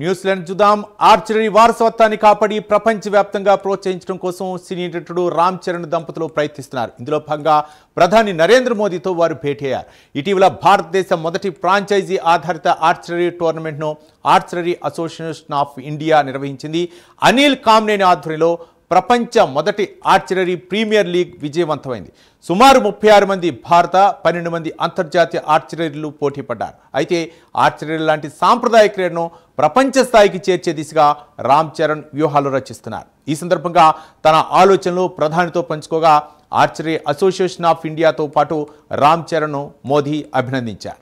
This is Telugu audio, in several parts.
న్యూజిలాండ్ చూద్దాం. ఆర్చరీ వారసత్వాన్ని కాపాడి ప్రపంచవ్యాప్తంగా ప్రోత్సహించడం కోసం సినీ నటుడు రామ్ చరణ్ దంపతులు ప్రయత్నిస్తున్నారు. ఇందులో భాగంగా ప్రధాని నరేంద్ర మోదీతో వారు భేటీ అయ్యారు. ఇటీవల భారతదేశం మొదటి ఫ్రాంచైజీ ఆధారిత ఆర్చరీ టోర్నమెంట్ను ఆర్చరీ అసోసియేషన్ ఆఫ్ ఇండియా నిర్వహించింది. అనిల్ కామ్నేని ఆధ్వర్యంలో ప్రపంచ మొదటి ఆర్చరీ ప్రీమియర్ లీగ్ విజయవంతమైంది. సుమారు 36 మంది భారత, 12 మంది అంతర్జాతీయ ఆర్చరీలు పోటీ పడ్డారు. అయితే ఆర్చరీ లాంటి సాంప్రదాయ క్రీడను ప్రపంచ స్థాయికి చేర్చే దిశగా రామ్ చరణ్ వ్యూహాలు రచిస్తున్నారు. ఈ సందర్భంగా తన ఆలోచనలు ప్రధానితో పంచుకోగా ఆర్చరీ అసోసియేషన్ ఆఫ్ ఇండియాతో పాటు రామ్ చరణ్ను మోదీ అభినందించారు.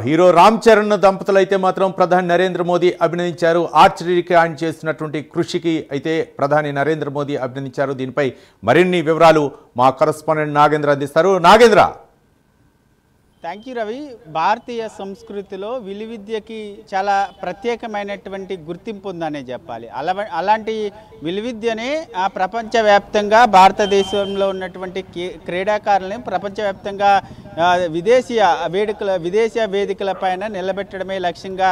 హీరో రామ్ చరణ్ దంపతులు అయితే మాత్రం ప్రధాని నరేంద్ర మోదీ అభినందించారు. ఆర్చరీకి ఆయన చేస్తున్నటువంటి కృషికి అయితే ప్రధాని నరేంద్ర మోదీ అభినందించారు. దీనిపై మరిన్ని వివరాలు మా కరెస్పాండెంట్ నాగేంద్ర అందిస్తారు. నాగేంద్ర. Thank you Ravi. భారతీయ సంస్కృతిలో విలువిద్యకి చాలా ప్రత్యేకమైనటువంటి గుర్తింపు ఉందనే చెప్పాలి. అలాంటి విలువిద్యనే ప్రపంచవ్యాప్తంగా భారతదేశంలో ఉన్నటువంటి క్రీడాకారులని ప్రపంచవ్యాప్తంగా విదేశీయ వేదికలపైన నిలబెట్టడమే లక్ష్యంగా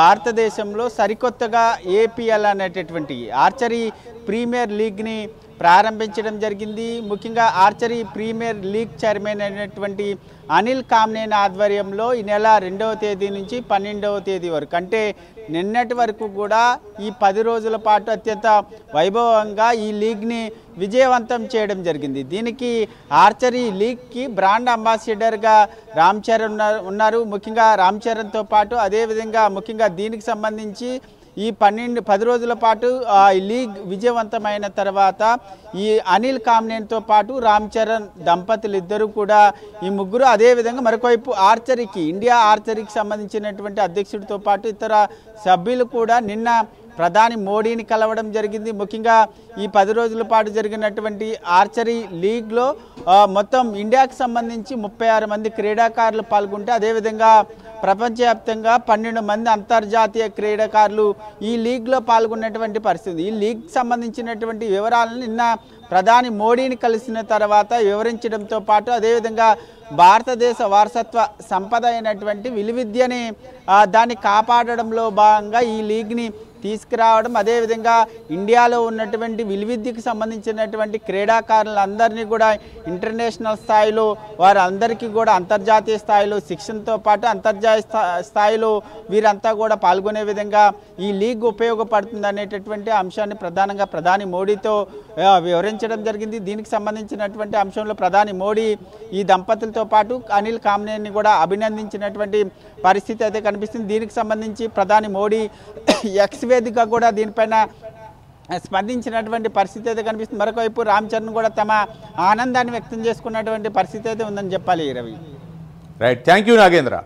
భారతదేశంలో సరికొత్తగా ఏపీఎల్ అనేటటువంటి ఆర్చరీ ప్రీమియర్ లీగ్ని ప్రారంభించడం జరిగింది. ముఖ్యంగా ఆర్చరీ ప్రీమియర్ లీగ్ చైర్మన్ అయినటువంటి అనిల్ కామ్నేని ఆధ్వర్యంలో ఈ నెల 2వ తేదీ నుంచి 12వ తేదీ వరకు, అంటే నిన్నటి వరకు కూడా ఈ 10 రోజుల పాటు అత్యంత వైభవంగా ఈ లీగ్ని విజయవంతం చేయడం జరిగింది. దీనికి ఆర్చరీ లీగ్కి బ్రాండ్ అంబాసిడర్గా రామ్ చరణ్ ఉన్నారు. ముఖ్యంగా రామ్ చరణ్తో పాటు అదేవిధంగా ముఖ్యంగా దీనికి సంబంధించి ఈ 10 రోజుల పాటు ఈ లీగ్ విజయవంతమైన తర్వాత ఈ అనిల్ కామ్నేనితో పాటు రామ్ చరణ్ దంపతులు ఇద్దరు కూడా ఈ ముగ్గురు, అదేవిధంగా మరొకవైపు ఆర్చరీకి ఇండియా ఆర్చరీకి సంబంధించినటువంటి అధ్యక్షుడితో పాటు ఇతర సభ్యులు కూడా నిన్న ప్రధాని మోడీని కలవడం జరిగింది. ముఖ్యంగా ఈ 10 రోజుల పాటు జరిగినటువంటి ఆర్చరీ లీగ్లో మొత్తం ఇండియాకి సంబంధించి 36 మంది క్రీడాకారులు పాల్గొంటే అదేవిధంగా ప్రపంచవ్యాప్తంగా 12 మంది అంతర్జాతీయ క్రీడాకారులు ఈ లీగ్లో పాల్గొన్నటువంటి పరిస్థితి. ఈ లీగ్ సంబంధించినటువంటి వివరాలను నిన్న ప్రధాని మోడీని కలిసిన తర్వాత వివరించడంతో పాటు అదేవిధంగా భారతదేశ వారసత్వ సంపద అయినటువంటి విలువిద్యని దాన్ని కాపాడడంలో భాగంగా ఈ లీగ్ని తీసుకురావడం, అదేవిధంగా ఇండియాలో ఉన్నటువంటి విలువిద్యకు సంబంధించినటువంటి క్రీడాకారులందరినీ కూడా ఇంటర్నేషనల్ స్థాయిలో వారందరికీ కూడా అంతర్జాతీయ స్థాయిలో శిక్షణతో పాటు అంతర్జాతీయ స్థాయిలో వీరంతా కూడా పాల్గొనే విధంగా ఈ లీగ్ ఉపయోగపడుతుంది అనేటటువంటి అంశాన్ని ప్రధానంగా ప్రధాని మోడీతో వివరించడం జరిగింది. దీనికి సంబంధించినటువంటి అంశంలో ప్రధాని మోడీ ఈ దంపతులతో పాటు అనిల్ కామ్నేని కూడా అభినందించినటువంటి పరిస్థితి అయితే కనిపిస్తుంది. దీనికి సంబంధించి ప్రధాని మోడీ ఎక్స్ వేదిక కూడా దీనిపైన స్పందించినటువంటి పరిస్థితి అయితే కనిపిస్తుంది. మరొకవైపు రామ్ చరణ్ కూడా తమ ఆనందాన్ని వ్యక్తం చేసుకున్నటువంటి పరిస్థితి అయితే ఉందని చెప్పాలి Ravi. Right, thank you Nagendra.